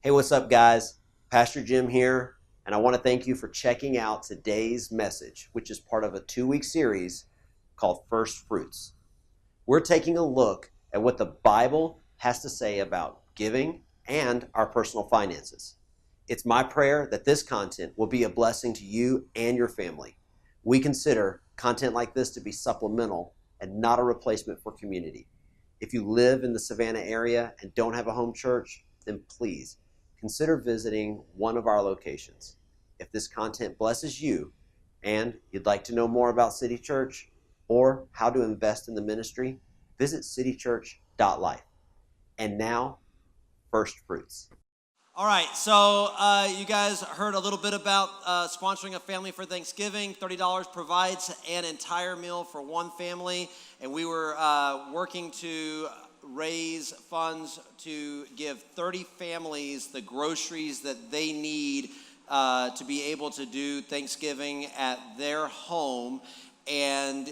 Hey, what's up, guys? Pastor Jim here, and I want to thank you for checking out today's message, which is part of a 2-week series called First Fruits. We're taking a look at what the Bible has to say about giving and our personal finances. It's my prayer that this content will be a blessing to you and your family. We consider content like this to be supplemental and not a replacement for community. If you live in the Savannah area and don't have a home church, then please consider visiting one of our locations. If this content blesses you and you'd like to know more about City Church or how to invest in the ministry, visit citychurch.life. And now, First Fruits. All right, so you guys heard a little bit about sponsoring a family for Thanksgiving. $30 provides an entire meal for one family, and we were working to raise funds to give 30 families the groceries that they need to be able to do Thanksgiving at their home. And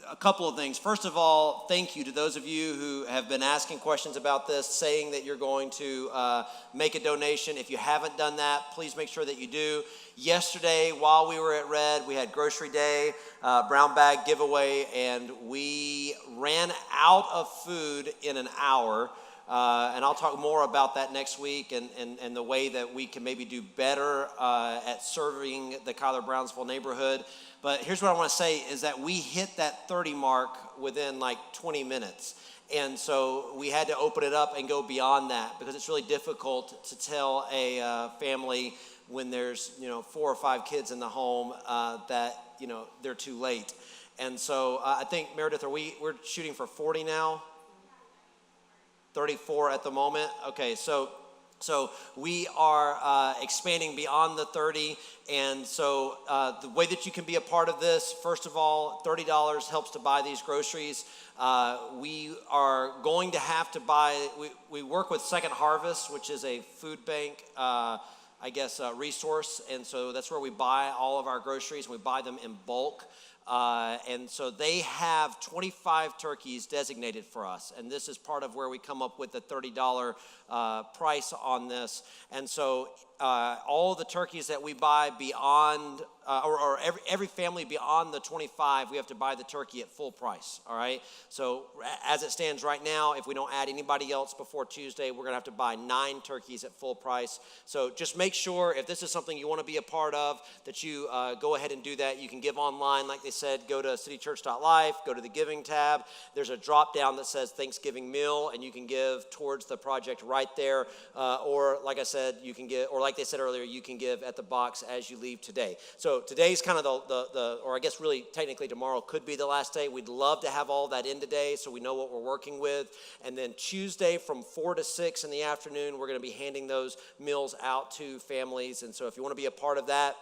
a couple of things. First of all, thank you to those of you who have been asking questions about this, saying that you're going to make a donation. If you haven't done that, please make sure that you do. Yesterday, while we were at Red, we had Grocery Day, brown bag giveaway, and we ran out of food in an hour. And I'll talk more about that next week and the way that we can maybe do better at serving the Kyler Brownsville neighborhood. But here's what I want to say is that we hit that 30 mark within like 20 minutes. And so we had to open it up and go beyond that because it's really difficult to tell a family when there's 4 or 5 kids in the home that they're too late. And so I think, Meredith, we're shooting for 40 now? 34 at the moment. Okay, so we are expanding beyond the 30, and so the way that you can be a part of this, first of all, $30 helps to buy these groceries. We are going to have to buy, we work with Second Harvest, which is a food bank, resource, and so that's where we buy all of our groceries, and we buy them in bulk. And so they have 25 turkeys designated for us. And this is part of where we come up with the $30 price on this. And so all the turkeys that we buy beyond, or every family beyond the 25, we have to buy the turkey at full price, all right? So as it stands right now, if we don't add anybody else before Tuesday, we're going to have to buy 9 turkeys at full price. So just make sure, if this is something you want to be a part of, that you go ahead and do that. You can give online, like they said, go to citychurch.life, go to the giving tab. There's a drop down that says Thanksgiving meal, and you can give towards the project right there. Or like I said, you can give, or like they said earlier, you can give at the box as you leave today. So today's kind of the or I guess really technically tomorrow could be the last day. We'd love to have all that in today so we know what we're working with. And then Tuesday from 4 to 6 in the afternoon, we're going to be handing those meals out to families. And so if you want to be a part of that,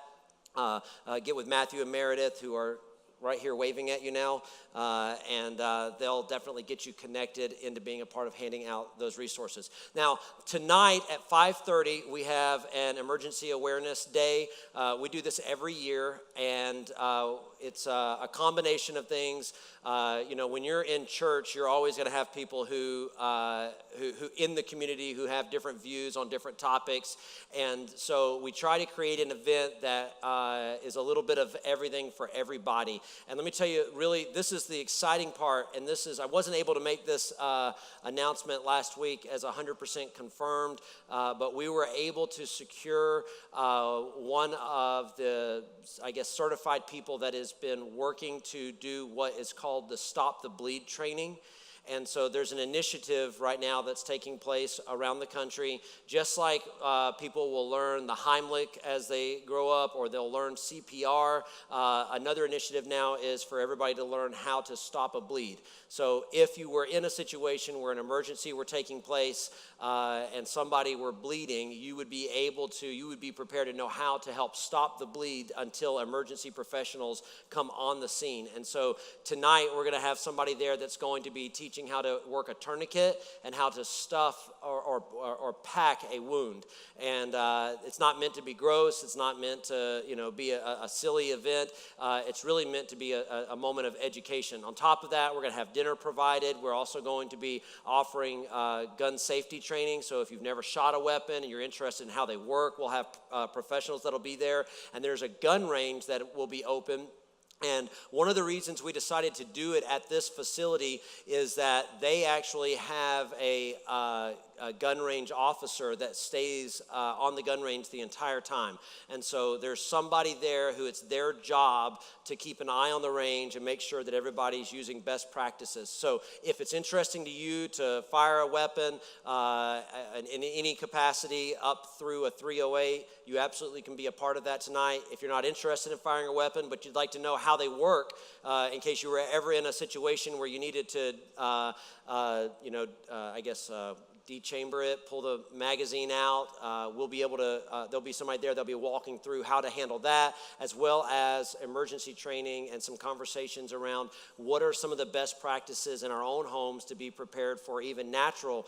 get with Matthew and Meredith, who are right here waving at you now, and they'll definitely get you connected into being a part of handing out those resources. Now, tonight at 5:30, we have an emergency awareness day. We do this every year, and it's a combination of things. When you're in church, you're always going to have people who in the community who have different views on different topics, and so we try to create an event that is a little bit of everything for everybody. And let me tell you, really, this is the exciting part, and I wasn't able to make this announcement last week as 100% confirmed, but we were able to secure one of the, certified people that has been working to do what is called the Stop the Bleed training. And so there's an initiative right now that's taking place around the country. Just like people will learn the Heimlich as they grow up, or they'll learn CPR, another initiative now is for everybody to learn how to stop a bleed. So if you were in a situation where an emergency were taking place and somebody were bleeding, you would be prepared to know how to help stop the bleed until emergency professionals come on the scene. And so tonight we're going to have somebody there that's going to be teaching teaching how to work a tourniquet and how to stuff or pack a wound. And it's not meant to be gross. It's not meant to be a silly event. It's really meant to be a moment of education. On top of that, we're going to have dinner provided. We're also going to be offering gun safety training. So if you've never shot a weapon and you're interested in how they work, we'll have professionals that'll be there. And there's a gun range that will be open. And one of the reasons we decided to do it at this facility is that they actually have a gun range officer that stays on the gun range the entire time. And so there's somebody there who it's their job to keep an eye on the range and make sure that everybody's using best practices. So if it's interesting to you to fire a weapon in any capacity up through a 308, you absolutely can be a part of that tonight. If you're not interested in firing a weapon, but you'd like to know how they work, in case you were ever in a situation where you needed to, dechamber it, pull the magazine out. We'll be able to, there'll be somebody there that'll be walking through how to handle that, as well as emergency training and some conversations around what are some of the best practices in our own homes to be prepared for even natural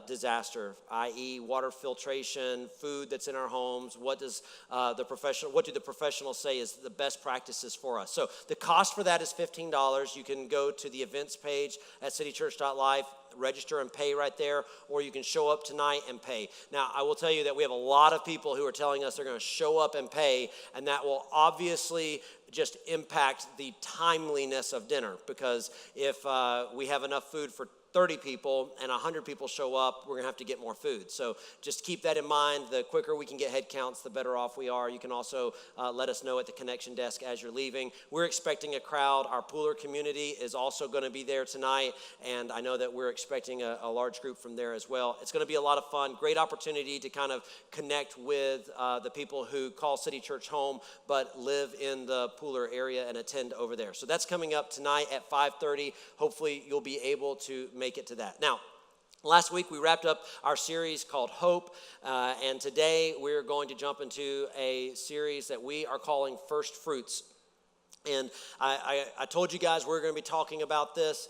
disaster, i.e. water filtration, food that's in our homes. What do the professionals say is the best practices for us? So the cost for that is $15. You can go to the events page at citychurch.life, register and pay right there, or you can show up tonight and pay. Now, I will tell you that we have a lot of people who are telling us they're going to show up and pay, and that will obviously just impact the timeliness of dinner, because if we have enough food for 30 people and 100 people show up, we're going to have to get more food. So just keep that in mind. The quicker we can get head counts, the better off we are. You can also let us know at the connection desk as you're leaving. We're expecting a crowd. Our pooler community is also going to be there tonight, and I know that we're expecting a large group from there as well. It's going to be a lot of fun. Great opportunity to kind of connect with the people who call City Church home but live in the pooler area and attend over there. So that's coming up tonight at 5:30. Hopefully you'll be able to make it to that. Now, last week we wrapped up our series called Hope, and today we're going to jump into a series that we are calling First Fruits. And I told you guys we're going to be talking about this.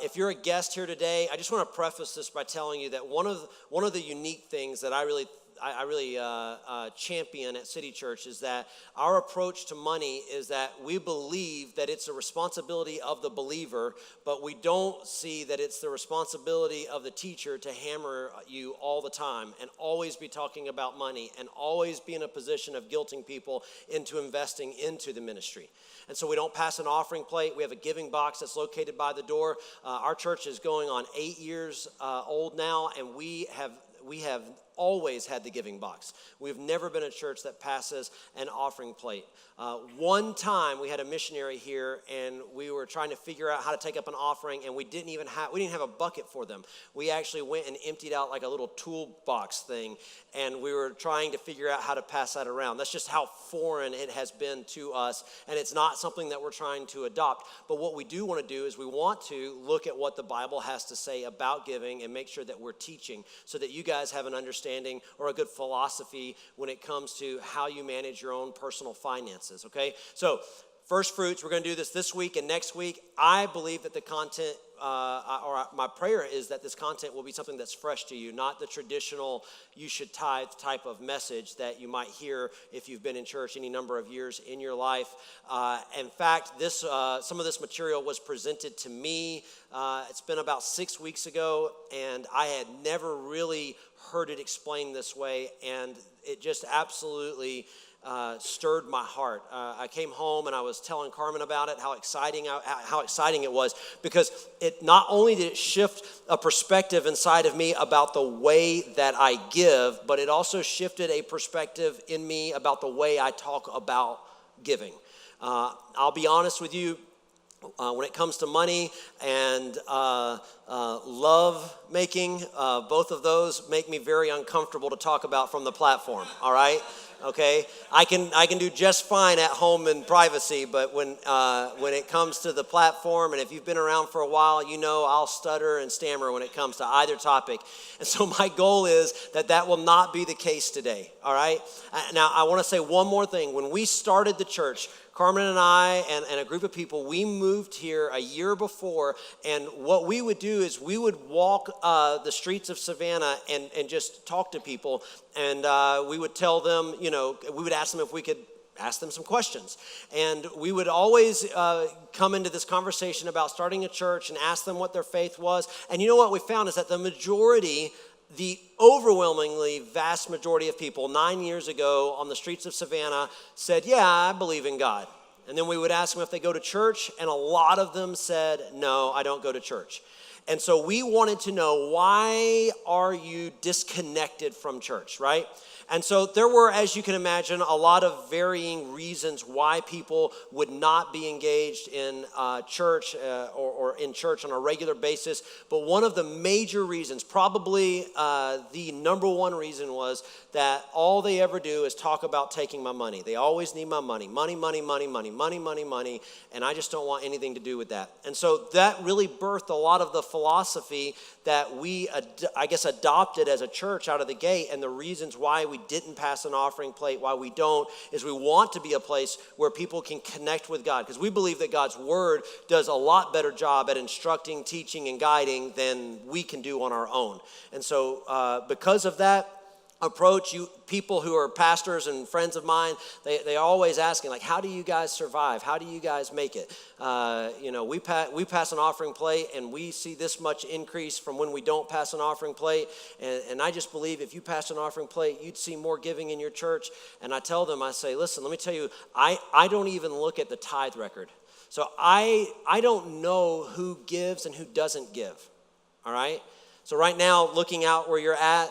If you're a guest here today, I just want to preface this by telling you that one of the unique things that I really champion at City Church is that our approach to money is that we believe that it's a responsibility of the believer, but we don't see that it's the responsibility of the teacher to hammer you all the time and always be talking about money and always be in a position of guilting people into investing into the ministry. And so we don't pass an offering plate. We have a giving box that's located by the door. Our church is going on 8 years old now, and we have always had the giving box. We've never been a church that passes an offering plate. One time we had a missionary here, and we were trying to figure out how to take up an offering, and we didn't have a bucket for them. We actually went and emptied out like a little toolbox thing, and we were trying to figure out how to pass that around. That's just how foreign it has been to us, and it's not something that we're trying to adopt. But what we do want to do is we want to look at what the Bible has to say about giving and make sure that we're teaching so that you guys have an understanding or a good philosophy when it comes to how you manage your own personal finances, okay? So First Fruits, we're going to do this week and next week. I believe that the content, my prayer is that this content will be something that's fresh to you, not the traditional you should tithe type of message that you might hear if you've been in church any number of years in your life. In fact, some of this material was presented to me. It's been about 6 weeks ago, and I had never really heard it explained this way, and it just absolutely stirred my heart. I came home and I was telling Carmen about it, how exciting it was, because it not only did it shift a perspective inside of me about the way that I give, but it also shifted a perspective in me about the way I talk about giving. I'll be honest with you. When it comes to money and love making, both of those make me very uncomfortable to talk about from the platform, all right? Okay, I can do just fine at home in privacy, but when it comes to the platform, and if you've been around for a while, you know I'll stutter and stammer when it comes to either topic. And so my goal is that will not be the case today, all right? Now, I want to say one more thing. When we started the church, Carmen and I and a group of people, we moved here a year before, and what we would do is we would walk the streets of Savannah and just talk to people, and we would tell them, we would ask them if we could ask them some questions. And we would always come into this conversation about starting a church and ask them what their faith was. And you know what we found is that the overwhelmingly vast majority of people 9 years ago on the streets of Savannah said, yeah, I believe in God. And then we would ask them if they go to church, and a lot of them said, no, I don't go to church. And so we wanted to know, why are you disconnected from church, right? And so there were, as you can imagine, a lot of varying reasons why people would not be engaged in church or in church on a regular basis. But one of the major reasons, probably the number one reason, was that all they ever do is talk about taking my money. They always need my money. Money, money, money, money, money, money, money. And I just don't want anything to do with that. And so that really birthed a lot of the philosophy that we, adopted as a church out of the gate. And the reasons why we didn't pass an offering plate, why we don't, is we want to be a place where people can connect with God. Because we believe that God's word does a lot better job at instructing, teaching, and guiding than we can do on our own. And so because of that approach, people who are pastors and friends of mine, they are always asking, like, how do you guys survive? How do you guys make it? We pass an offering plate, and we see this much increase from when we don't pass an offering plate. And I just believe if you pass an offering plate, you'd see more giving in your church. And I tell them, I say, listen, let me tell you, I don't even look at the tithe record. So I don't know who gives and who doesn't give, all right? So right now, looking out where you're at,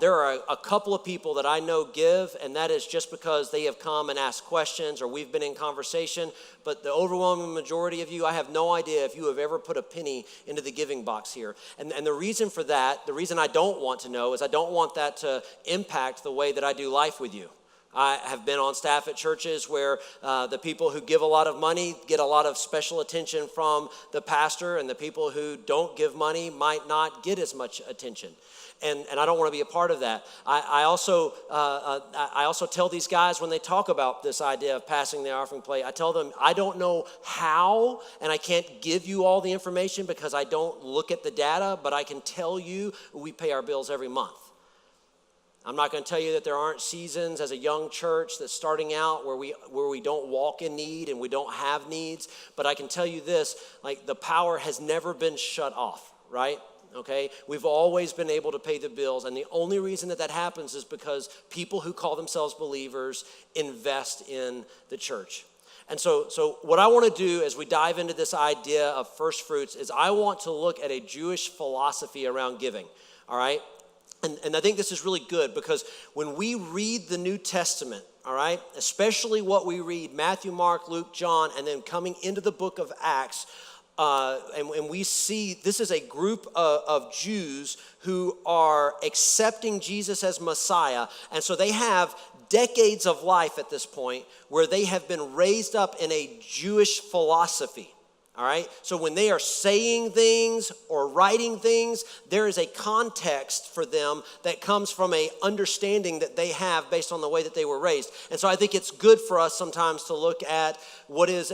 there are a couple of people that I know give, and that is just because they have come and asked questions or we've been in conversation. But the overwhelming majority of you, I have no idea if you have ever put a penny into the giving box here. And the reason for that, the reason I don't want to know, is I don't want that to impact the way that I do life with you. I have been on staff at churches where the people who give a lot of money get a lot of special attention from the pastor, and the people who don't give money might not get as much attention. And I don't want to be a part of that. I also tell these guys when they talk about this idea of passing the offering plate, I tell them I don't know how, and I can't give you all the information because I don't look at the data, but I can tell you we pay our bills every month. I'm not going to tell you that there aren't seasons as a young church that's starting out where we don't walk in need and we don't have needs, but I can tell you this, like, the power has never been shut off, right? Okay, we've always been able to pay the bills, and the only reason that happens is because people who call themselves believers invest in the church. And so what I want to do as we dive into this idea of first fruits is I want to look at a Jewish philosophy around giving, all right? And I think this is really good because when we read the New Testament, all right, especially what we read, Matthew, Mark, Luke, John, and then coming into the book of Acts, and we see this is a group of Jews who are accepting Jesus as Messiah. And so they have decades of life at this point where they have been raised up in a Jewish philosophy. All right, so when they are saying things or writing things, there is a context for them that comes from a understanding that they have based on the way that they were raised. And so I think it's good for us sometimes to look at what is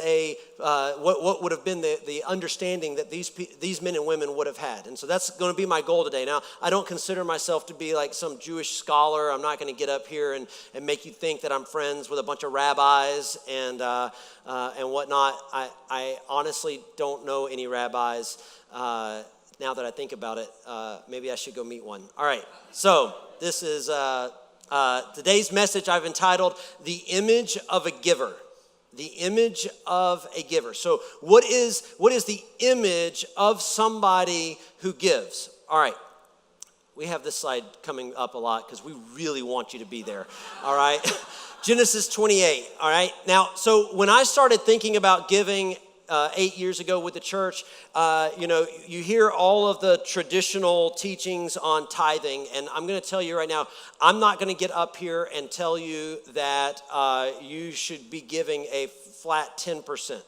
what would have been the understanding that these men and women would have had. And so that's going to be my goal today. Now, I don't consider myself to be like some Jewish scholar. I'm not going to get up here and make you think that I'm friends with a bunch of rabbis and whatnot. I honestly don't know any rabbis. Now that I think about it, maybe I should go meet one. All right, so this is today's message I've entitled, The Image of a Giver. The image of a giver. So what is the image of somebody who gives? All right, we have this slide coming up a lot because we really want you to be there, all right? Genesis 28, all right? Now, so when I started thinking about giving 8 years ago with the church, you hear all of the traditional teachings on tithing, and I'm going to tell you right now, I'm not going to get up here and tell you that you should be giving a flat 10%.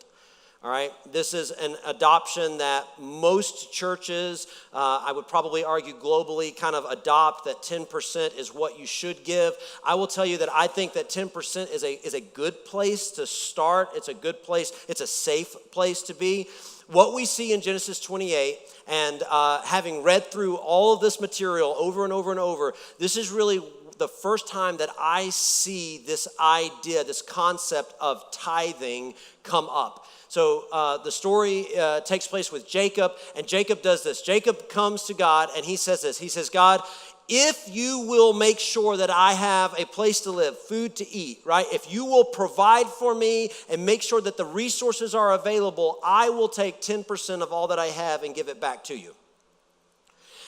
All All right, this is an adoption that most churches, I would probably argue globally, kind of adopt, that 10% is what you should give. I will tell you that I think that 10% is a good place to start. It's a good place. It's a safe place to be. What we see in Genesis 28, and having read through all of this material over and over and over, this is really the first time that I see this idea, this concept of tithing come up. So the story takes place with Jacob, and Jacob does this. Jacob comes to God, and he says this. He says, God, if you will make sure that I have a place to live, food to eat, right? If you will provide for me and make sure that the resources are available, I will take 10% of all that I have and give it back to you.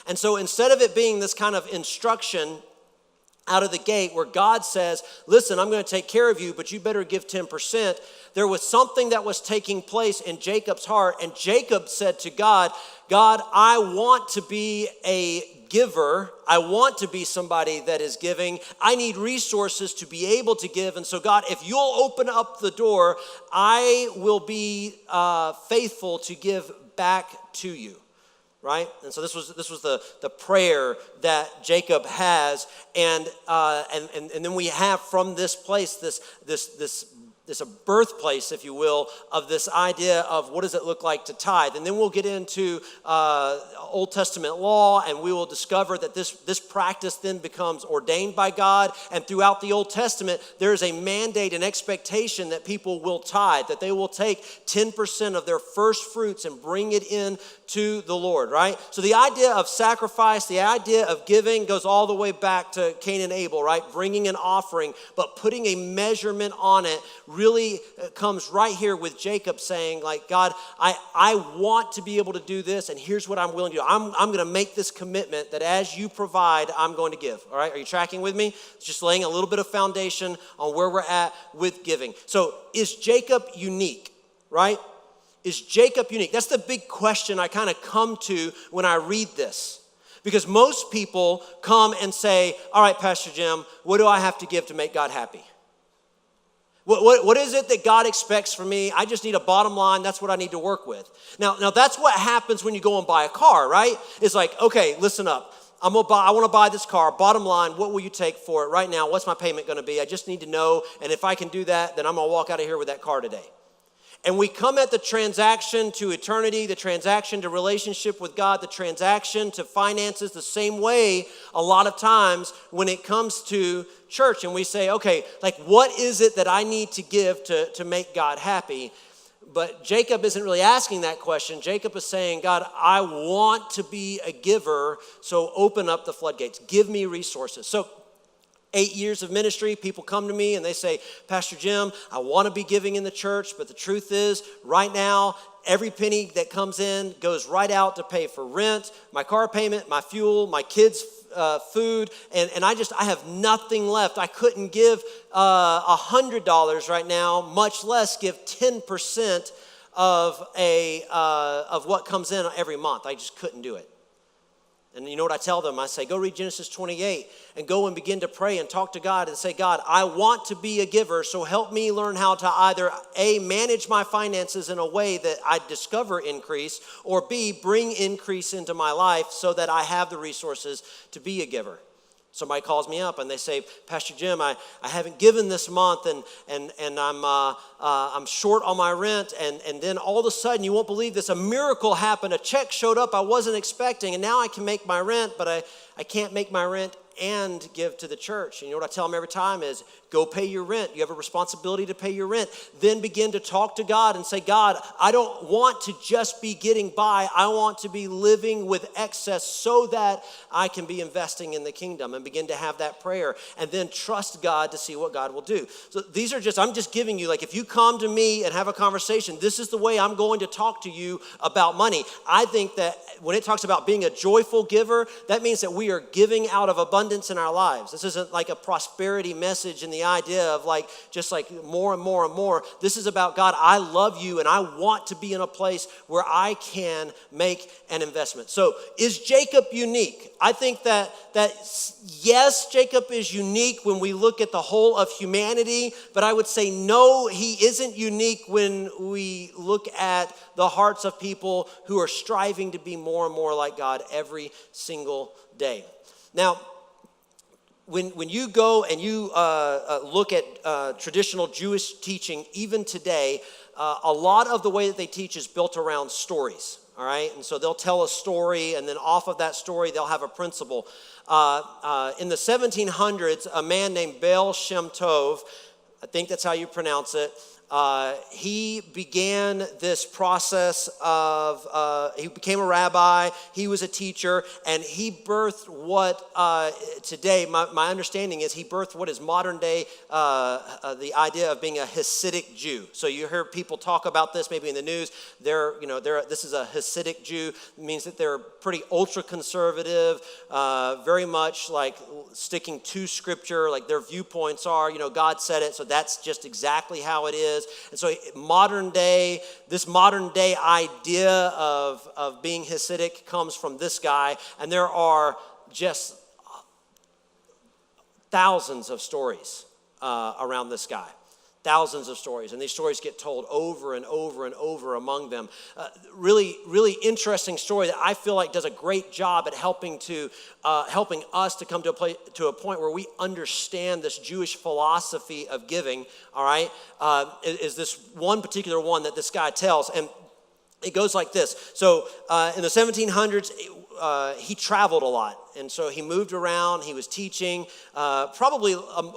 And so instead of it being this kind of instruction out of the gate where God says, listen, I'm going to take care of you, but you better give 10%. There was something that was taking place in Jacob's heart, and Jacob said to God, God, I want to be a giver. I want to be somebody that is giving. I need resources to be able to give. And so God, if you'll open up the door, I will be faithful to give back to you. Right? And so this was the prayer that Jacob has, and then we have from this place this a birthplace, if you will, of this idea of what does it look like to tithe. And then we'll get into Old Testament law, and we will discover that this practice then becomes ordained by God. And throughout the Old Testament, there is a mandate and expectation that people will tithe, that they will take 10% of their first fruits and bring it in to the Lord, right? So the idea of sacrifice, the idea of giving goes all the way back to Cain and Abel, right? Bringing an offering, but putting a measurement on it really comes right here with Jacob saying, like, God, I want to be able to do this, and here's what I'm willing to do. I'm going to make this commitment that as you provide, I'm going to give, all right? Are you tracking with me? It's just laying a little bit of foundation on where we're at with giving. So is Jacob unique, right? Is Jacob unique? That's the big question I kind of come to when I read this. Because most people come and say, all right, Pastor Jim, what do I have to give to make God happy? What is it that God expects from me? I just need a bottom line. That's what I need to work with. Now that's what happens when you go and buy a car, right? It's like, okay, listen up. I want to buy this car. Bottom line, what will you take for it right now? What's my payment going to be? I just need to know. And if I can do that, then I'm going to walk out of here with that car today. And we come at the transaction to eternity, the transaction to relationship with God, the transaction to finances the same way a lot of times when it comes to church. And we say, okay, like what is it that I need to give to make God happy? But Jacob isn't really asking that question. Jacob is saying, God, I want to be a giver, so open up the floodgates. Give me resources. So 8 years of ministry, people come to me and they say, Pastor Jim, I want to be giving in the church, but the truth is, right now, every penny that comes in goes right out to pay for rent, my car payment, my fuel, my kids' food, and I have nothing left. I couldn't give $100 right now, much less give 10% of what comes in every month. I just couldn't do it. And you know what I tell them? I say, go read Genesis 28 and go and begin to pray and talk to God and say, God, I want to be a giver, so help me learn how to either A, manage my finances in a way that I discover increase, or B, bring increase into my life so that I have the resources to be a giver. Somebody calls me up and they say, Pastor Jim, I haven't given this month and I'm short on my rent, and then all of a sudden, you won't believe this, a miracle happened. A check showed up I wasn't expecting, and now I can make my rent, but I can't make my rent and give to the church. And you know what I tell them every time is, go pay your rent. You have a responsibility to pay your rent. Then begin to talk to God and say, God, I don't want to just be getting by. I want to be living with excess so that I can be investing in the kingdom, and begin to have that prayer and then trust God to see what God will do. So these are I'm just giving you, like, if you come to me and have a conversation, this is the way I'm going to talk to you about money. I think that when it talks about being a joyful giver, that means that we are giving out of abundance in our lives. This isn't like a prosperity message in the the idea of like, just like more and more and more. This is about God, I love you and I want to be in a place where I can make an investment. So is Jacob unique? I think that yes, Jacob is unique when we look at the whole of humanity, but I would say no, he isn't unique when we look at the hearts of people who are striving to be more and more like God every single day. Now, when you go and you look at traditional Jewish teaching, even today, a lot of the way that they teach is built around stories, all right? And so they'll tell a story, and then off of that story, they'll have a principle. In the 1700s, a man named Shem Tov, I think that's how you pronounce it, he began this process of, he became a rabbi, he was a teacher, and he birthed what today, my understanding is he birthed what is modern day, the idea of being a Hasidic Jew. So you hear people talk about this maybe in the news. This is a Hasidic Jew. It means that they're pretty ultra conservative, very much like sticking to scripture, like their viewpoints are, God said it, so that's just exactly how it is. And so this modern day idea of being Hasidic comes from this guy, and there are just thousands of stories around this guy. Thousands of stories, and these stories get told over and over and over among them. Really, really interesting story that I feel like does a great job at helping us to come to a point where we understand this Jewish philosophy of giving. All right, is this one particular one that this guy tells, and it goes like this. So in the 1700s, he traveled a lot. And so he moved around, he was teaching, probably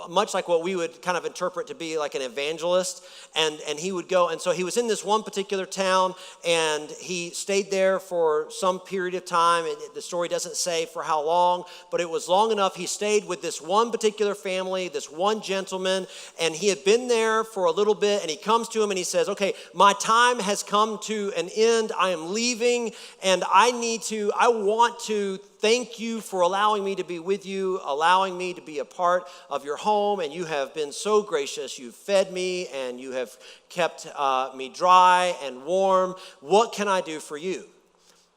much like what we would kind of interpret to be like an evangelist. And he would go, and so he was in this one particular town, and he stayed there for some period of time. The story doesn't say for how long, but it was long enough. He stayed with this one particular family, this one gentleman, and he had been there for a little bit, and he comes to him and he says, okay, my time has come to an end. I am leaving, and I want to thank you for allowing me to be with you, allowing me to be a part of your home, and you have been so gracious. You've fed me, and you have kept me dry and warm. What can I do for you?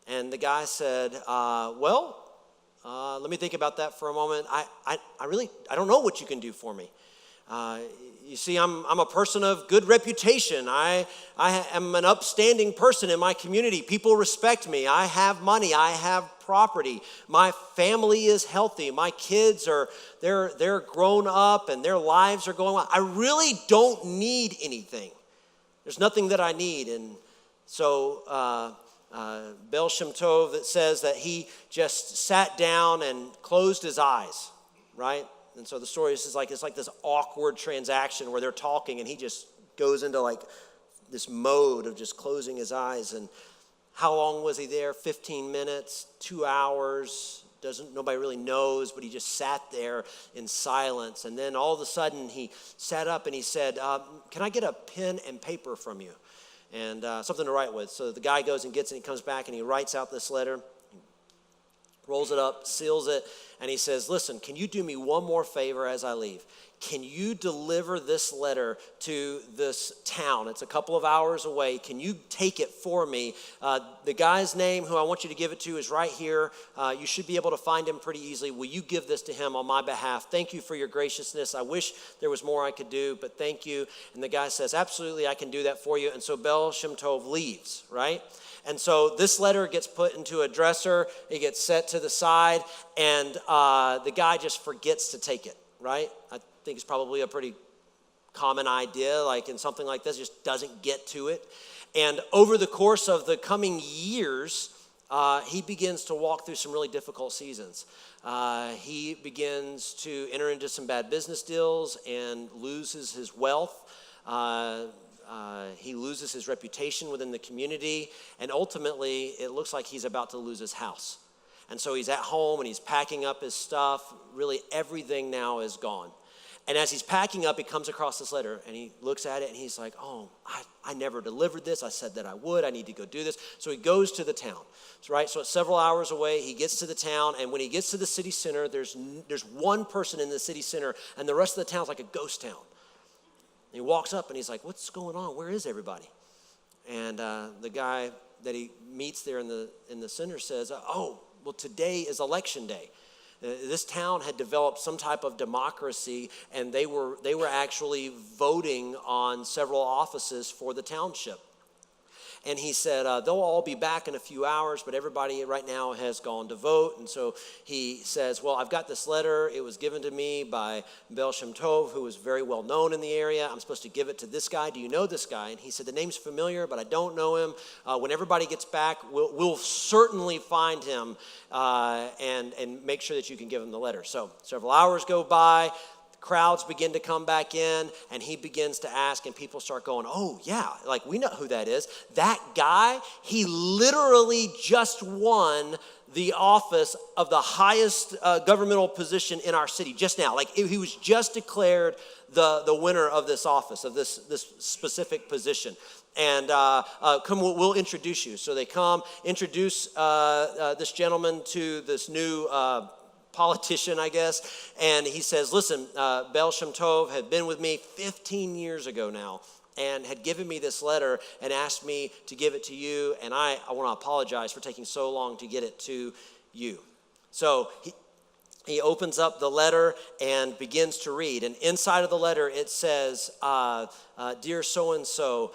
And the guy said, let me think about that for a moment. I don't know what you can do for me. You see, I'm a person of good reputation. I am an upstanding person in my community. People respect me. I have money. I have property. My family is healthy. My kids they're grown up and their lives are going on. I really don't need anything. There's nothing that I need. And so Shem Tov, that says that he just sat down and closed his eyes, right? And so the story is like, it's like this awkward transaction where they're talking and he just goes into like this mode of just closing his eyes. And how long was he there? 15 minutes, 2 hours, nobody really knows, but he just sat there in silence. And then all of a sudden he sat up and he said, can I get a pen and paper from you? And something to write with. So the guy goes and gets it, and he comes back and he writes out this letter, rolls it up, seals it, and he says, listen, can you do me one more favor as I leave? Can you deliver this letter to this town? It's a couple of hours away. Can you take it for me? The guy's name who I want you to give it to is right here. You should be able to find him pretty easily. Will you give this to him on my behalf? Thank you for your graciousness. I wish there was more I could do, but thank you. And the guy says, absolutely, I can do that for you. And so Shem Tov leaves, right? And so this letter gets put into a dresser. It gets set to the side, and the guy just forgets to take it, right? I think it's probably a pretty common idea, like in something like this, just doesn't get to it. And over the course of the coming years, he begins to walk through some really difficult seasons. He begins to enter into some bad business deals and loses his wealth. He loses his reputation within the community, and ultimately it looks like he's about to lose his house. And so he's at home and he's packing up his stuff. Really everything now is gone. And as he's packing up, he comes across this letter, and he looks at it, and he's like, oh, I never delivered this. I said that I would. I need to go do this. So he goes to the town, right? So it's several hours away. He gets to the town, and when he gets to the city center, there's one person in the city center, and the rest of the town's like a ghost town. And he walks up, and he's like, what's going on? Where is everybody? And the guy that he meets there in the center says, oh, well, today is election day. This town had developed some type of democracy, and they were actually voting on several offices for the township. And he said, they'll all be back in a few hours, but everybody right now has gone to vote. And so he says, well, I've got this letter. It was given to me by Shem Tov, who was very well known in the area. I'm supposed to give it to this guy. Do you know this guy? And he said, the name's familiar, but I don't know him. When everybody gets back, we'll certainly find him and make sure that you can give him the letter. So several hours go by. Crowds begin to come back in, and he begins to ask, and people start going, oh, yeah, like we know who that is. That guy, he literally just won the office of the highest governmental position in our city just now. Like he was just declared the winner of this office, of this specific position. And come, we'll introduce you. So they come, introduce this gentleman to this new politician, I guess, and he says, listen, Shem Tov had been with me 15 years ago now and had given me this letter and asked me to give it to you, and I want to apologize for taking so long to get it to you. So he opens up the letter and begins to read, and inside of the letter it says, dear so-and-so,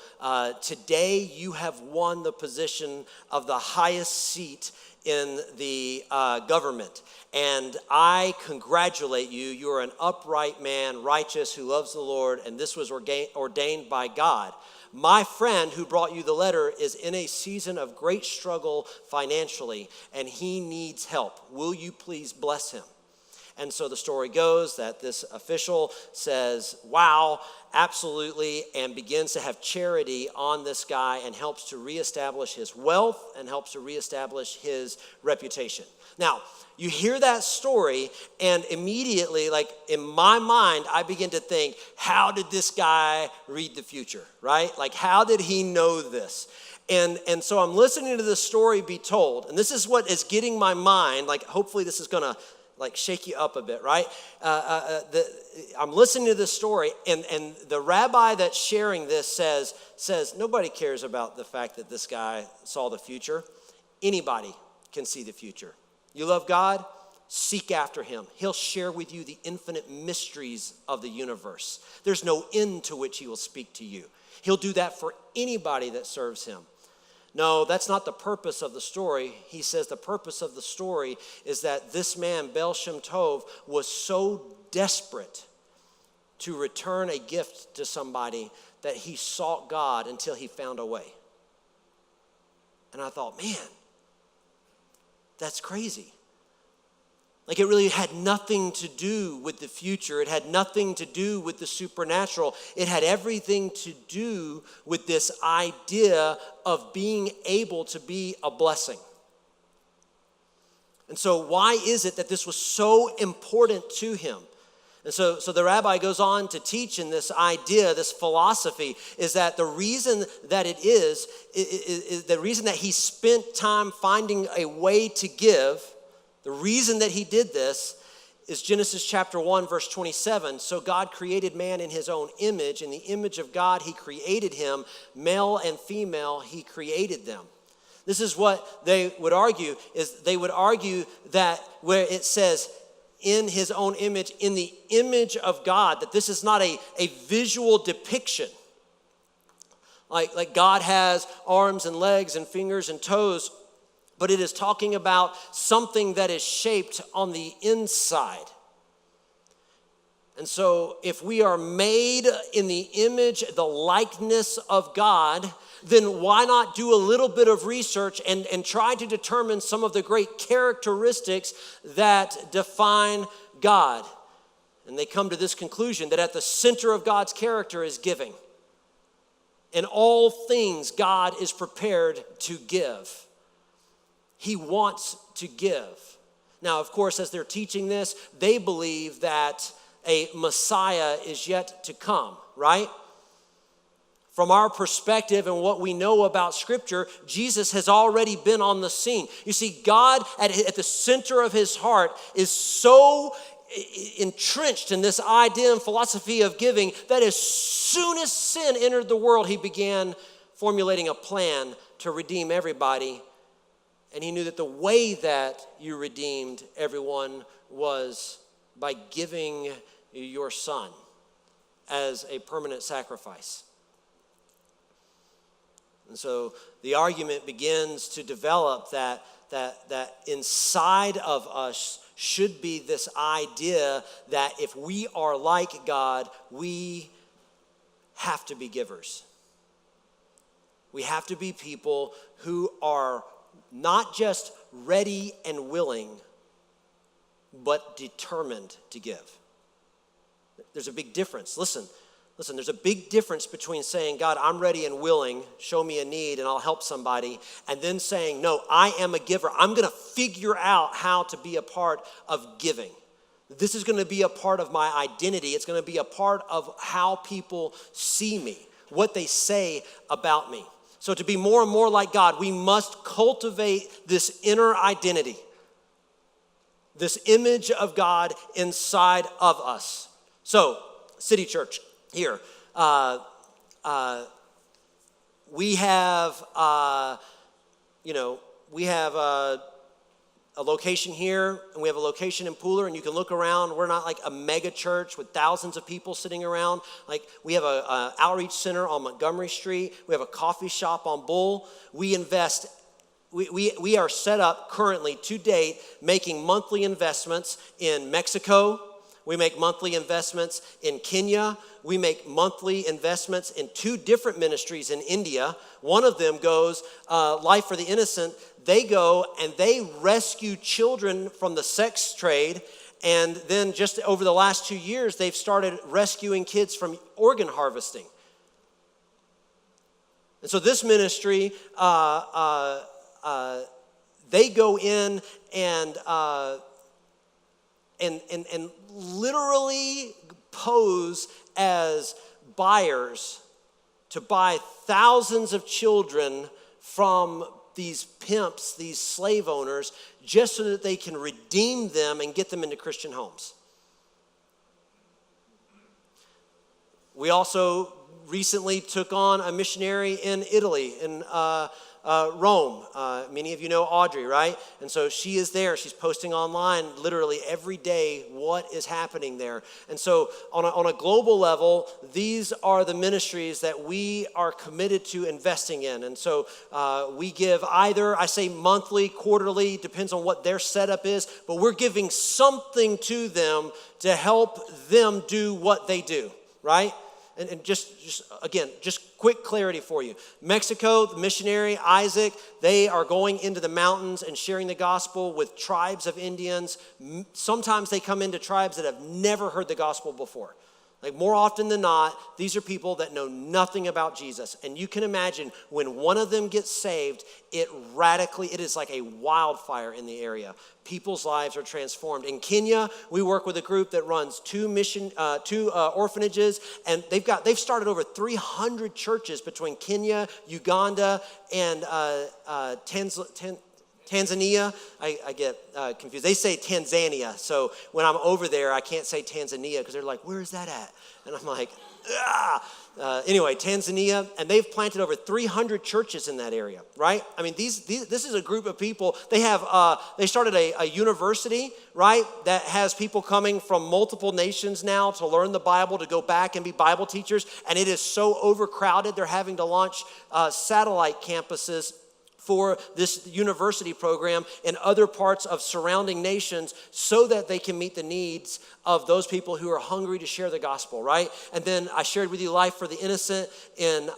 today you have won the position of the highest seat in the government. And I congratulate you. You are an upright man, righteous, who loves the Lord, and this was ordained by God. My friend who brought you the letter is in a season of great struggle financially, and he needs help. Will you please bless him? And so the story goes that this official says, wow, absolutely, and begins to have charity on this guy and helps to reestablish his wealth and helps to reestablish his reputation. Now, you hear that story, and immediately, like in my mind, I begin to think, how did this guy read the future, right? Like, how did he know this? And so I'm listening to this story be told, and this is what is getting my mind, like hopefully this is going to like shake you up a bit, right? I'm listening to this story, and the rabbi that's sharing this says nobody cares about the fact that this guy saw the future. Anybody can see the future. You love God? Seek after him. He'll share with you the infinite mysteries of the universe. There's no end to which he will speak to you. He'll do that for anybody that serves him. No, that's not the purpose of the story. He says the purpose of the story is that this man, Shem Tov, was so desperate to return a gift to somebody that he sought God until he found a way. And I thought, man, that's crazy. Like it really had nothing to do with the future. It had nothing to do with the supernatural. It had everything to do with this idea of being able to be a blessing. And so why is it that this was so important to him? And so the rabbi goes on to teach in this idea, this philosophy, is that the reason that it is the reason that he spent time finding a way to give. The reason that he did this is Genesis chapter 1, verse 27. So God created man in his own image. In the image of God, he created him. Male and female, he created them. This is what they would argue, is they would argue that where it says in his own image, in the image of God, that this is not a visual depiction. Like God has arms and legs and fingers and toes, but it is talking about something that is shaped on the inside. And so if we are made in the image, the likeness of God, then why not do a little bit of research and try to determine some of the great characteristics that define God? And they come to this conclusion that at the center of God's character is giving. In all things, God is prepared to give. He wants to give. Now, of course, as they're teaching this, they believe that a Messiah is yet to come, right? From our perspective and what we know about Scripture, Jesus has already been on the scene. You see, God at the center of his heart is so entrenched in this idea and philosophy of giving that as soon as sin entered the world, he began formulating a plan to redeem everybody. And he knew that the way that you redeemed everyone was by giving your son as a permanent sacrifice. And so the argument begins to develop that inside of us should be this idea that if we are like God, we have to be givers. We have to be people who are not just ready and willing, but determined to give. There's a big difference. Listen, there's a big difference between saying, God, I'm ready and willing, show me a need and I'll help somebody, and then saying, no, I am a giver. I'm going to figure out how to be a part of giving. This is going to be a part of my identity. It's going to be a part of how people see me, what they say about me. So to be more and more like God, we must cultivate this inner identity, this image of God inside of us. So, City Church, here, we have, we have a location here, and we have a location in Pooler, and you can look around. We're not like a mega church with thousands of people sitting around. Like, we have a outreach center on Montgomery Street. We have a coffee shop on Bull. We invest. We are set up currently to date making monthly investments in Mexico. We make monthly investments in Kenya. We make monthly investments in 2 different ministries in India. One of them goes, Life for the Innocent. They go and they rescue children from the sex trade. And then just over the last 2 years, they've started rescuing kids from organ harvesting. And so this ministry, they go in and literally pose as buyers to buy thousands of children from these pimps, these slave owners, just so that they can redeem them and get them into Christian homes. We also recently took on a missionary in Italy, in Rome. Many of you know Audrey, right? And so she is there. She's posting online literally every day what is happening there. And so on a global level, these are the ministries that we are committed to investing in. And so we give either, I say monthly, quarterly, depends on what their setup is, but we're giving something to them to help them do what they do, right? And just quick clarity for you. Mexico, the missionary, Isaac, they are going into the mountains and sharing the gospel with tribes of Indians. Sometimes they come into tribes that have never heard the gospel before. Like, more often than not, these are people that know nothing about Jesus. And you can imagine when one of them gets saved, it is like a wildfire in the area. People's lives are transformed. In Kenya, we work with a group that runs 2 orphanages, and they've started over 300 churches between Kenya, Uganda, and Tanzania. I get confused. They say Tanzania. So when I'm over there, I can't say Tanzania because they're like, where is that at? And I'm like, anyway, Tanzania. And they've planted over 300 churches in that area, right? I mean, this is a group of people. They started a university, right, that has people coming from multiple nations now to learn the Bible, to go back and be Bible teachers. And it is so overcrowded, they're having to launch satellite campuses for this university program in other parts of surrounding nations so that they can meet the needs of those people who are hungry to share the gospel, right? And then I shared with you Life for the Innocent in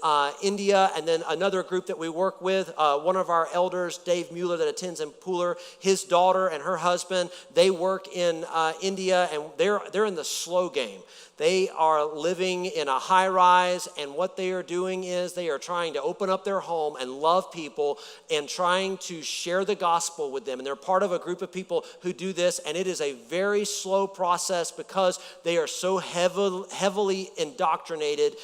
India, and then another group that we work with, one of our elders, Dave Mueller, that attends in Pooler, his daughter and her husband, they work in India, and they're in the slow game. They are living in a high rise, and what they are doing is they are trying to open up their home and love people and trying to share the gospel with them. And they're part of a group of people who do this, and it is a very slow process because they are so heavily indoctrinated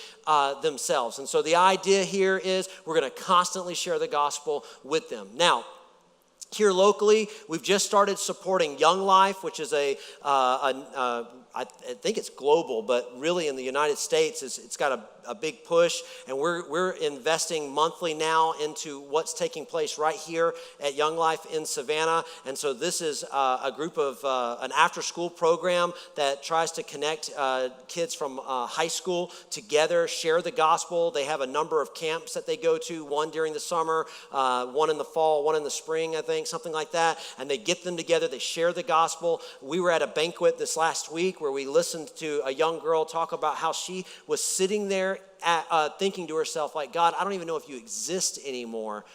themselves. And so the idea here is we're going to constantly share the gospel with them. Now, here locally, we've just started supporting Young Life, which is I think it's global, but really in the United States, it's got a big push, and we're investing monthly now into what's taking place right here at Young Life in Savannah. And so this is a group of an after-school program that tries to connect kids from high school together, share the gospel. They have a number of camps that they go to, one during the summer, one in the fall, one in the spring, I think, something like that. And they get them together, they share the gospel. We were at a banquet this last week where we listened to a young girl talk about how she was sitting there thinking to herself, like, God, I don't even know if you exist anymore.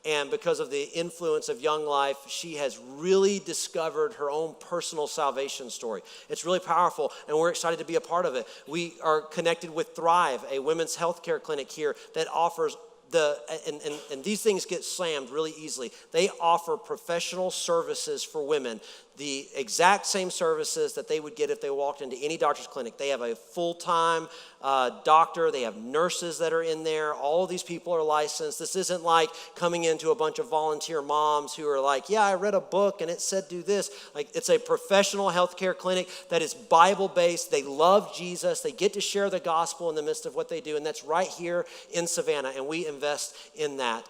And because of the influence of Young Life, she has really discovered her own personal salvation story. It's really powerful, and we're excited to be a part of it. We are connected with Thrive, a women's healthcare clinic here that offers and these things get slammed really easily. They offer professional services for women, the exact same services that they would get if they walked into any doctor's clinic. They have a full-time doctor. They have nurses that are in there. All of these people are licensed. This isn't like coming into a bunch of volunteer moms who are like, yeah, I read a book and it said do this. Like, it's a professional healthcare clinic that is Bible-based. They love Jesus. They get to share the gospel in the midst of what they do, and that's right here in Savannah, and we invest in that.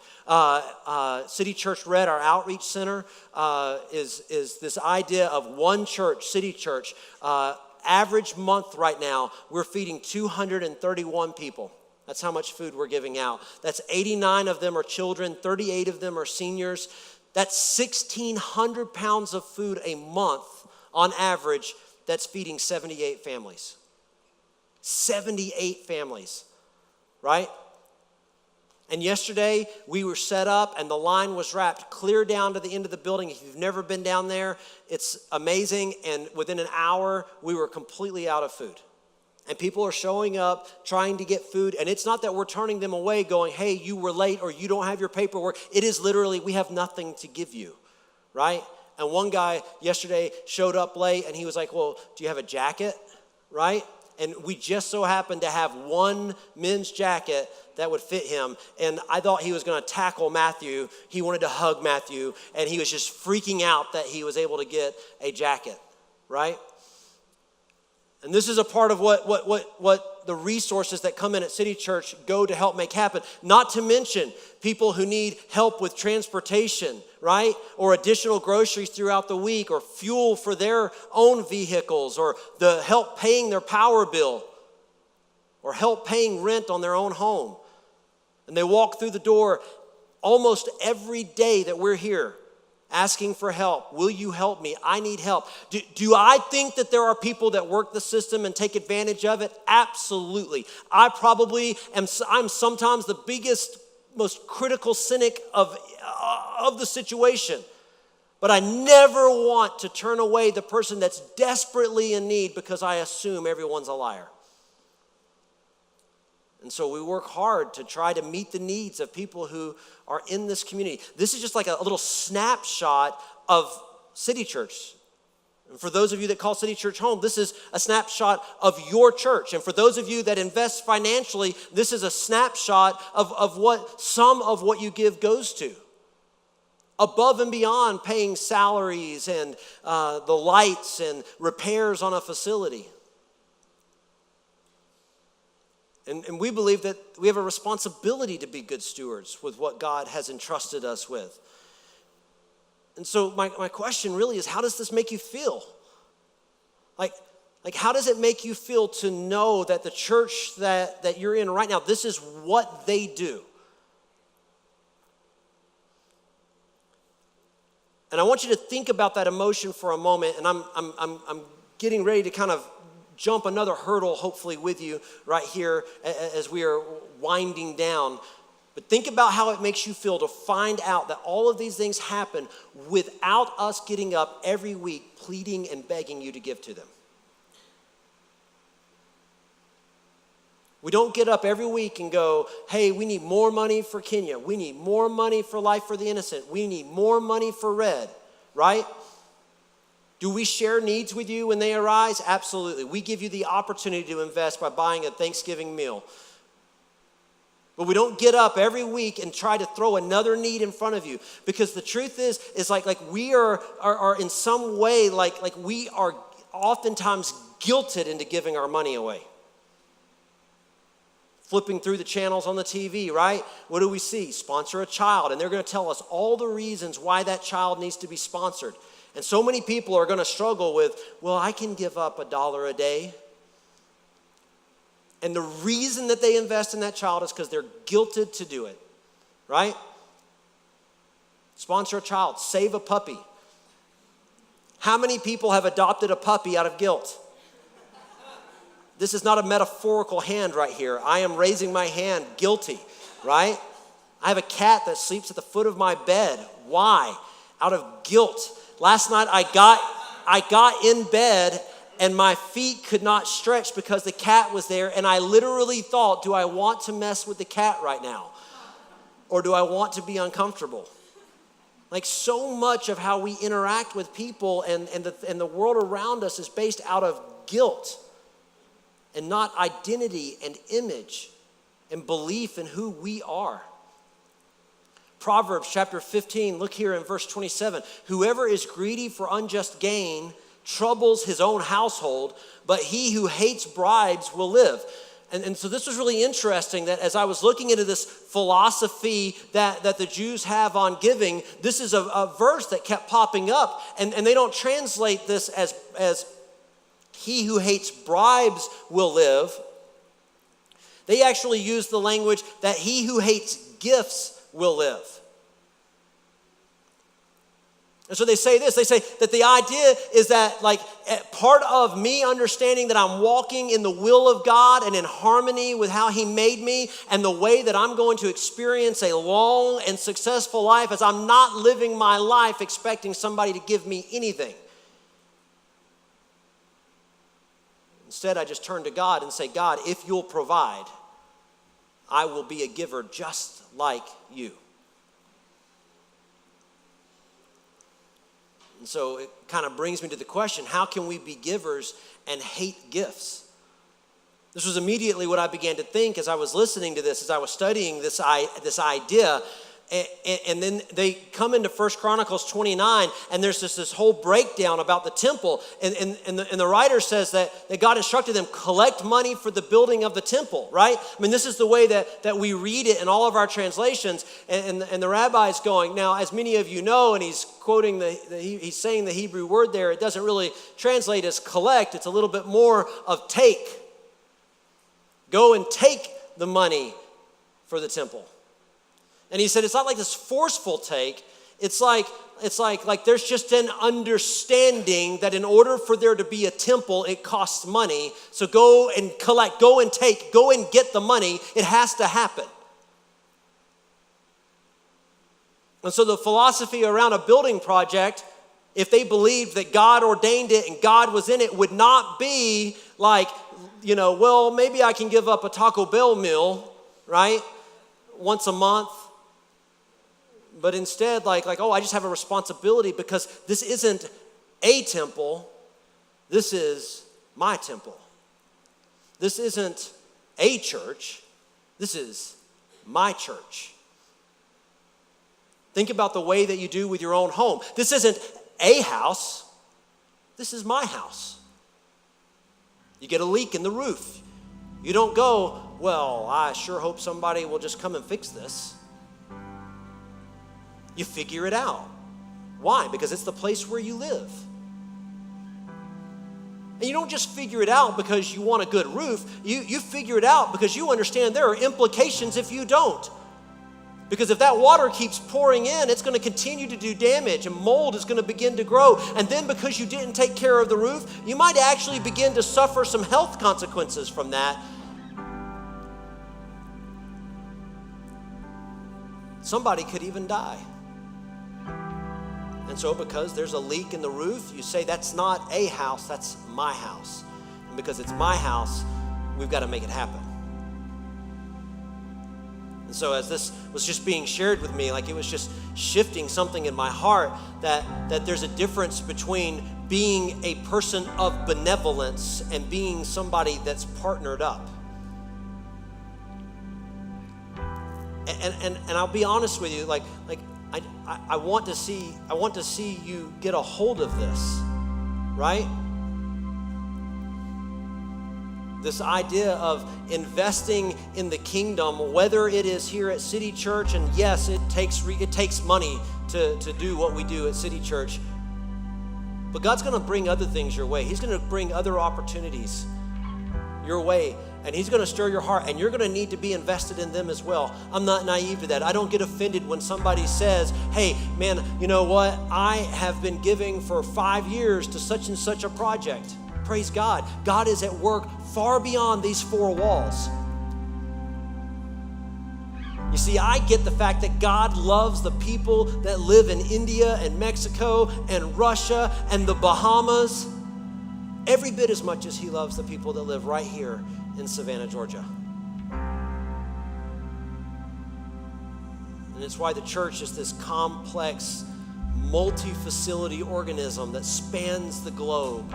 City Church Red, our outreach center, is this idea of one church, City Church. Average month right now, we're feeding 231 people. That's how much food we're giving out. That's 89 of them are children, 38 of them are seniors. That's 1,600 pounds of food a month on average. That's feeding 78 families. 78 families, right? And yesterday, we were set up and the line was wrapped clear down to the end of the building. If you've never been down there, it's amazing. And within an hour, we were completely out of food. And people are showing up, trying to get food. And it's not that we're turning them away going, hey, you were late or you don't have your paperwork. It is literally, we have nothing to give you, right? And one guy yesterday showed up late and he was like, well, do you have a jacket, right? And we just so happened to have one men's jacket that would fit him. And I thought he was going to tackle Matthew. He wanted to hug Matthew. And he was just freaking out that he was able to get a jacket, right? And this is a part of what the resources that come in at City Church go to help make happen. Not to mention people who need help with transportation, right? Or additional groceries throughout the week, or fuel for their own vehicles, or the help paying their power bill, or help paying rent on their own home. And they walk through the door almost every day that we're here, asking for help. Will you help me? I need help. Do I think that there are people that work the system and take advantage of it? Absolutely. I'm sometimes the biggest, most critical cynic of the situation. But I never want to turn away the person that's desperately in need because I assume everyone's a liar. And so we work hard to try to meet the needs of people who are in this community. This is just like a little snapshot of City Church. And for those of you that call City Church home, this is a snapshot of your church. And for those of you that invest financially, this is a snapshot of what some of what you give goes to. Above and beyond paying salaries and the lights and repairs on a facility. And we believe that we have a responsibility to be good stewards with what God has entrusted us with. And so my question really is, how does this make you feel? Like how does it make you feel to know that the church that you're in right now, this is what they do? And I want you to think about that emotion for a moment, and I'm getting ready to kind of jump another hurdle, hopefully with you right here as we are winding down. But think about how it makes you feel to find out that all of these things happen without us getting up every week pleading and begging you to give to them. We don't get up every week and go, hey, we need more money for Kenya. We need more money for Life for the Innocent. We need more money for Red, right? Do we share needs with you when they arise? Absolutely. We give you the opportunity to invest by buying a Thanksgiving meal. But we don't get up every week and try to throw another need in front of you. Because the truth is like we are in some way, like we are oftentimes guilted into giving our money away. Flipping through the channels on the TV, right? What do we see? Sponsor a child. And they're going to tell us all the reasons why that child needs to be sponsored. And so many people are going to struggle with, well, I can give up $1 a day. And the reason that they invest in that child is because they're guilted to do it, right? Sponsor a child. Save a puppy. How many people have adopted a puppy out of guilt? This is not a metaphorical hand right here. I am raising my hand, guilty, right? I have a cat that sleeps at the foot of my bed. Why? Out of guilt. Last night I got in bed and my feet could not stretch because the cat was there, and I literally thought, do I want to mess with the cat right now? Or do I want to be uncomfortable? Like, so much of how we interact with people and the world around us is based out of guilt and not identity and image and belief in who we are. Proverbs chapter 15, look here in verse 27. Whoever is greedy for unjust gain troubles his own household, but he who hates bribes will live. And so this was really interesting that as I was looking into this philosophy that the Jews have on giving, this is a verse that kept popping up. And they don't translate this as he who hates bribes will live. They actually use the language that he who hates gifts will live. And so they say this, they say that the idea is that, like, part of me understanding that I'm walking in the will of God and in harmony with how he made me and the way that I'm going to experience a long and successful life is I'm not living my life expecting somebody to give me anything. Instead, I just turn to God and say, God, if you'll provide, I will be a giver just like you. And so it kind of brings me to the question, how can we be givers and hate gifts? This was immediately what I began to think as I was listening to this, as I was studying this idea. And then they come into 1 Chronicles 29, and there's this whole breakdown about the temple. And the writer says that God instructed them, collect money for the building of the temple, right? I mean, this is the way that we read it in all of our translations. And the rabbi's going, now, as many of you know, and he's quoting, he's saying the Hebrew word there, it doesn't really translate as collect. It's a little bit more of take. Go and take the money for the temple. And he said, it's not like this forceful take. It's like there's just an understanding that in order for there to be a temple, it costs money. So go and collect, go and take, go and get the money. It has to happen. And so the philosophy around a building project, if they believed that God ordained it and God was in it, would not be like, well, maybe I can give up a Taco Bell meal, right? Once a month. But instead, like, I just have a responsibility because this isn't a temple. This is my temple. This isn't a church. This is my church. Think about the way that you do with your own home. This isn't a house. This is my house. You get a leak in the roof. You don't go, well, I sure hope somebody will just come and fix this. You figure it out. Why? Because it's the place where you live. And you don't just figure it out because you want a good roof. You figure it out because you understand there are implications if you don't. Because if that water keeps pouring in, it's going to continue to do damage and mold is going to begin to grow. And then because you didn't take care of the roof, you might actually begin to suffer some health consequences from that. Somebody could even die. And so because there's a leak in the roof, you say, that's not a house, that's my house. And because it's my house, we've got to make it happen. And so as this was just being shared with me, like it was just shifting something in my heart that there's a difference between being a person of benevolence and being somebody that's partnered up. And I'll be honest with you, I want to see you get a hold of this, right? This idea of investing in the kingdom, whether it is here at City Church, and yes, it takes money to do what we do at City Church, but God's going to bring other things your way. He's going to bring other opportunities your way, and He's going to stir your heart, and you're going to need to be invested in them as well. I'm not naive to that. I don't get offended when somebody says, hey, man, you know what? I have been giving for 5 years to such and such a project. Praise God. God is at work far beyond these four walls. You see, I get the fact that God loves the people that live in India and Mexico and Russia and the Bahamas every bit as much as He loves the people that live right here in Savannah, Georgia. And it's why the church is this complex, multi-facility organism that spans the globe,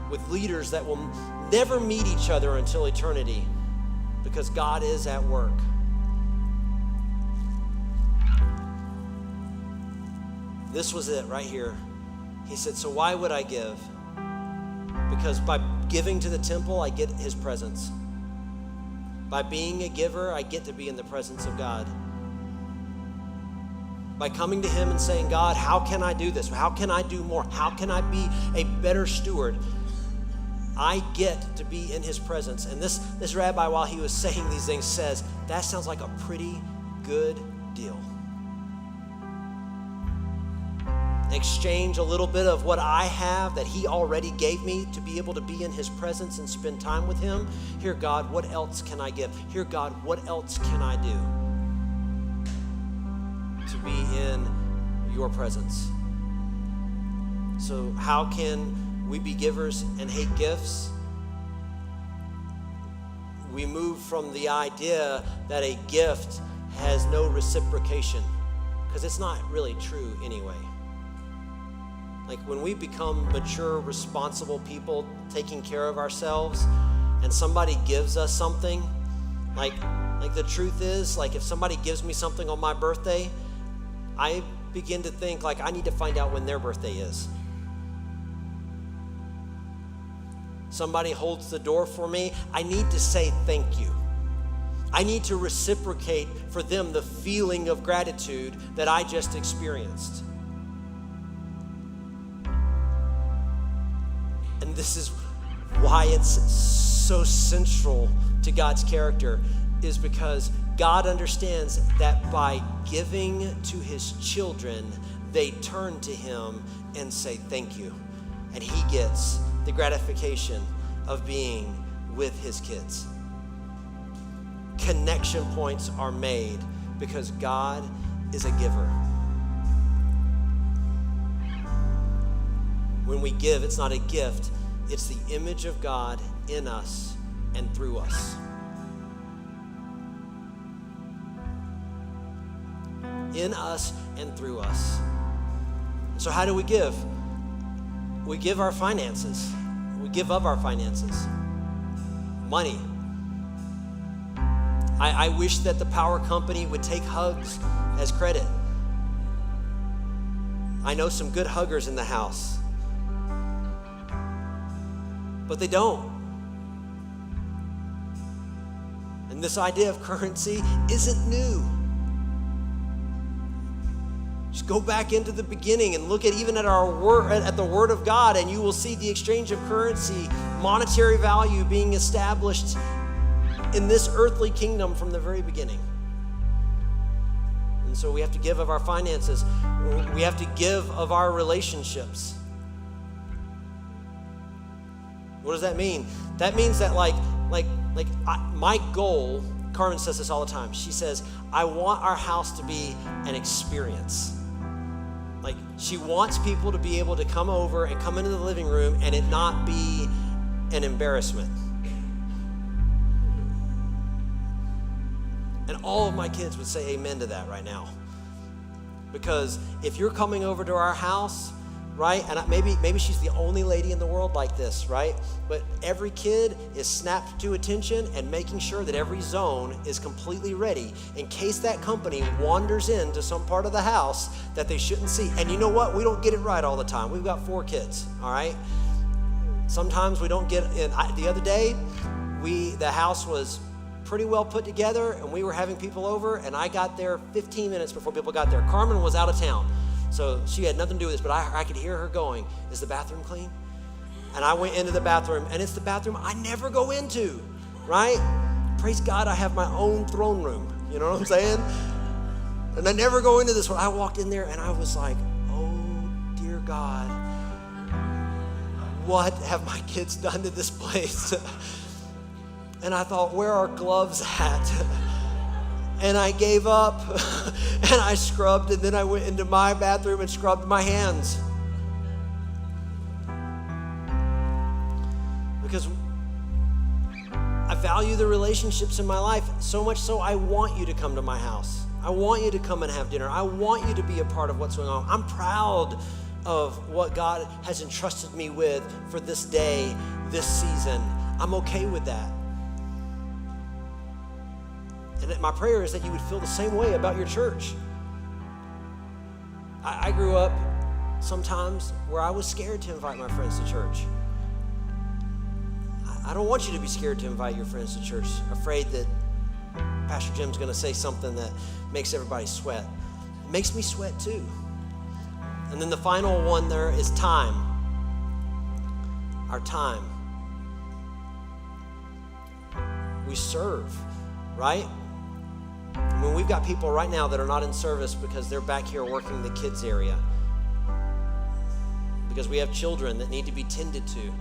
with leaders that will never meet each other until eternity, because God is at work. This was it right here. He said, so why would I give? Because by giving to the temple, I get His presence. By being a giver, I get to be in the presence of God. By coming to Him and saying, God, how can I do this? How can I do more? How can I be a better steward? I get to be in His presence. And this rabbi, while he was saying these things, says, that sounds like a pretty good deal. Exchange a little bit of what I have that He already gave me to be able to be in His presence and spend time with Him. Here, God, what else can I give? Here, God, what else can I do to be in your presence? So how can we be givers and hate gifts? We move from the idea that a gift has no reciprocation, because it's not really true anyway. Like when we become mature, responsible people taking care of ourselves, and somebody gives us something, like the truth is, like if somebody gives me something on my birthday, I begin to think like I need to find out when their birthday is. Somebody holds the door for me, I need to say thank you. I need to reciprocate for them the feeling of gratitude that I just experienced. And this is why it's so central to God's character, is because God understands that by giving to His children, they turn to Him and say thank you. And He gets the gratification of being with His kids. Connection points are made because God is a giver. When we give, it's not a gift, it's the image of God in us and through us. In us and through us. So how do we give? We give our finances. We give of our finances. Money. I wish that the power company would take hugs as credit. I know some good huggers in the house, but they don't. And this idea of currency isn't new. Just go back into the beginning and look at even at our word, at the Word of God, and you will see the exchange of currency, monetary value being established in this earthly kingdom from the very beginning. And so we have to give of our finances. We have to give of our relationships. What does that mean? That means that my goal, Carmen says this all the time. She says, I want our house to be an experience. Like she wants people to be able to come over and come into the living room and it not be an embarrassment. And all of my kids would say amen to that right now. Because if you're coming over to our house, right, and maybe she's the only lady in the world like this, right? But every kid is snapped to attention and making sure that every zone is completely ready in case that company wanders into some part of the house that they shouldn't see. And you know what? We don't get it right all the time. We've got 4 kids, all right? Sometimes we don't get in. The other day, the house was pretty well put together, and we were having people over, and I got there 15 minutes before people got there. Carmen was out of town, so she had nothing to do with this, but I could hear her going, is the bathroom clean? And I went into the bathroom, and it's the bathroom I never go into, right? Praise God, I have my own throne room, you know what I'm saying? And I never go into this one. I walked in there, and I was like, oh, dear God, what have my kids done to this place? And I thought, where are gloves at? And I gave up, and I scrubbed, and then I went into my bathroom and scrubbed my hands. Because I value the relationships in my life, so much so I want you to come to my house. I want you to come and have dinner. I want you to be a part of what's going on. I'm proud of what God has entrusted me with for this day, this season. I'm okay with that. And my prayer is that you would feel the same way about your church. I grew up sometimes where I was scared to invite my friends to church. I don't want you to be scared to invite your friends to church, afraid that Pastor Jim's going to say something that makes everybody sweat. It makes me sweat too. And then the final one there is time. Our time. We serve, right? I mean, we've got people right now that are not in service because they're back here working in the kids area. Because we have children that need to be tended to.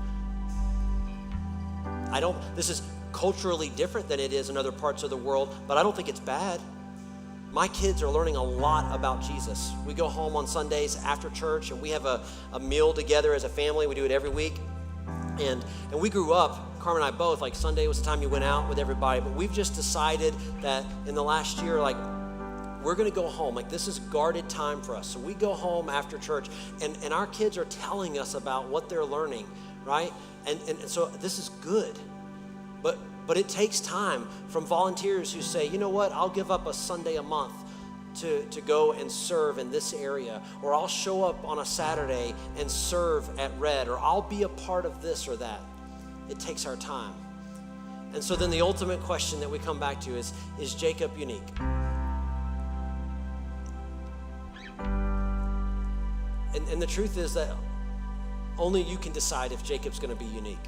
This is culturally different than it is in other parts of the world, but I don't think it's bad. My kids are learning a lot about Jesus. We go home on Sundays after church, and we have a meal together as a family. We do it every week. And we grew up, Carmen and I both, like Sunday was the time you went out with everybody, but we've just decided that in the last year, like, we're going to go home. Like, this is guarded time for us. So we go home after church, and our kids are telling us about what they're learning, right? And so this is good. But it takes time from volunteers who say, you know what, I'll give up a Sunday a month to go and serve in this area, or I'll show up on a Saturday and serve at Red, or I'll be a part of this or that. It takes our time. And so then the ultimate question that we come back to is Jacob unique? And the truth is that only you can decide if Jacob's going to be unique.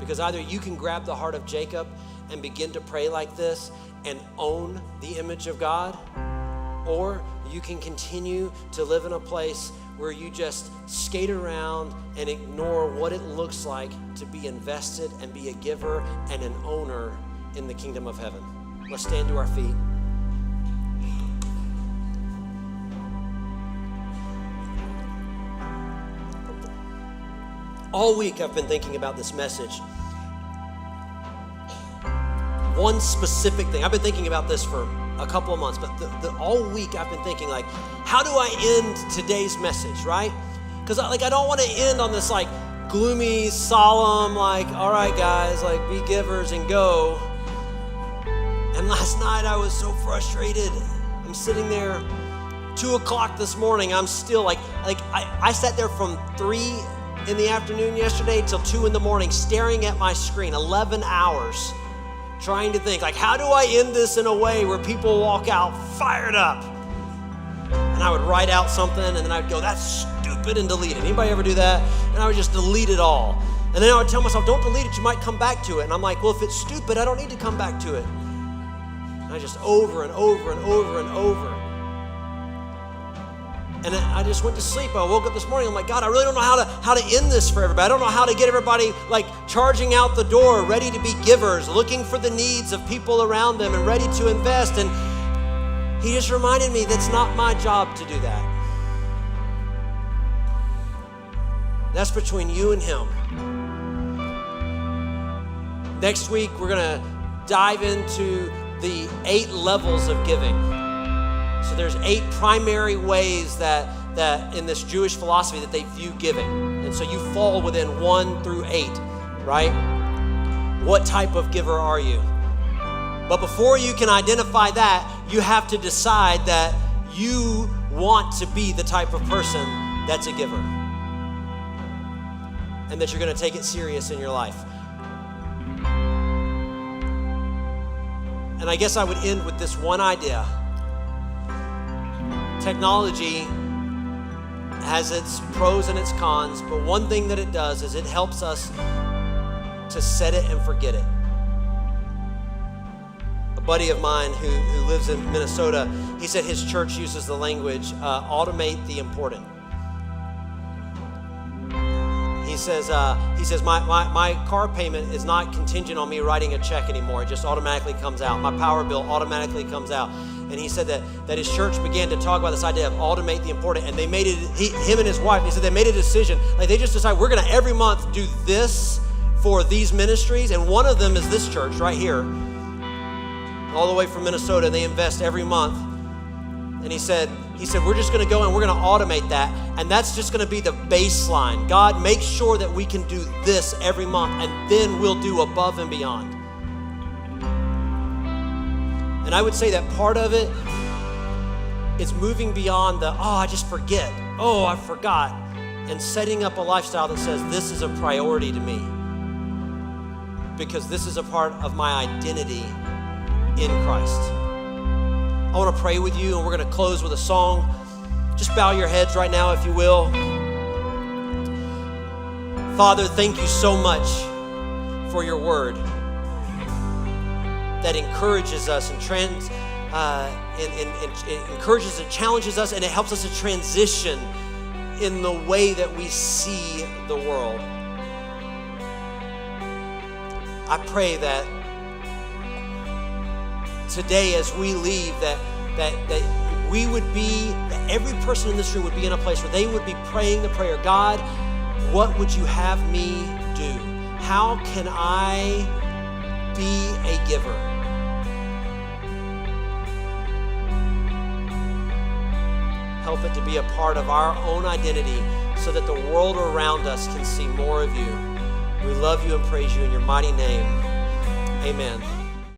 Because either you can grab the heart of Jacob and begin to pray like this and own the image of God, or you can continue to live in a place where you just skate around and ignore what it looks like to be invested and be a giver and an owner in the kingdom of heaven. Let's stand to our feet. All week I've been thinking about this message. One specific thing. I've been thinking about this for a couple of months, but all week I've been thinking, like, how do I end today's message, right? Because I don't want to end on this like gloomy, solemn, like, all right guys, like, be givers and go. And last night I was so frustrated. I'm sitting there 2:00 this morning. I'm still like I sat there from 3 in the afternoon yesterday till 2 in the morning staring at my screen, 11 hours, trying to think, like, how do I end this in a way where people walk out fired up? And I would write out something, and then I'd go, that's stupid, and delete it. Anybody ever do that? And I would just delete it all. And then I would tell myself, don't delete it, you might come back to it. And I'm like, well, if it's stupid, I don't need to come back to it. And I just over and over and over and over. And I just went to sleep. I woke up this morning. I'm like, God, I really don't know how to end this for everybody. I don't know how to get everybody like charging out the door, ready to be givers, looking for the needs of people around them and ready to invest. And he just reminded me that's not my job to do that. That's between you and him. Next week, we're going to dive into the 8 levels of giving. So there's 8 primary ways that in this Jewish philosophy that they view giving. And so you fall within 1 through 8, right? What type of giver are you? But before you can identify that, you have to decide that you want to be the type of person that's a giver. And that you're going to take it serious in your life. And I guess I would end with this one idea. Technology has its pros and its cons, but one thing that it does is it helps us to set it and forget it. A buddy of mine who lives in Minnesota, he said his church uses the language, automate the important. He says my car payment is not contingent on me writing a check anymore. It just automatically comes out. My power bill automatically comes out. And he said that his church began to talk about this idea of automate the important. And they made it, him and his wife, he said they made a decision. Like they just decided we're going to every month do this for these ministries. And one of them is this church right here, all the way from Minnesota. They invest every month. And he said, we're just going to go and we're going to automate that. And that's just going to be the baseline. God, make sure that we can do this every month, and then we'll do above and beyond. And I would say that part of it is moving beyond I just forget. Oh, I forgot. And setting up a lifestyle that says this is a priority to me. Because this is a part of my identity in Christ. I want to pray with you, and we're going to close with a song. Just bow your heads right now, if you will. Father, thank you so much for your word that encourages us and encourages and challenges us, and it helps us to transition in the way that we see the world. I pray that today as we leave, that we would be, that every person in this room would be in a place where they would be praying the prayer, God, what would you have me do? How can I be a giver? Help it to be a part of our own identity so that the world around us can see more of you. We love you and praise you in your mighty name. Amen.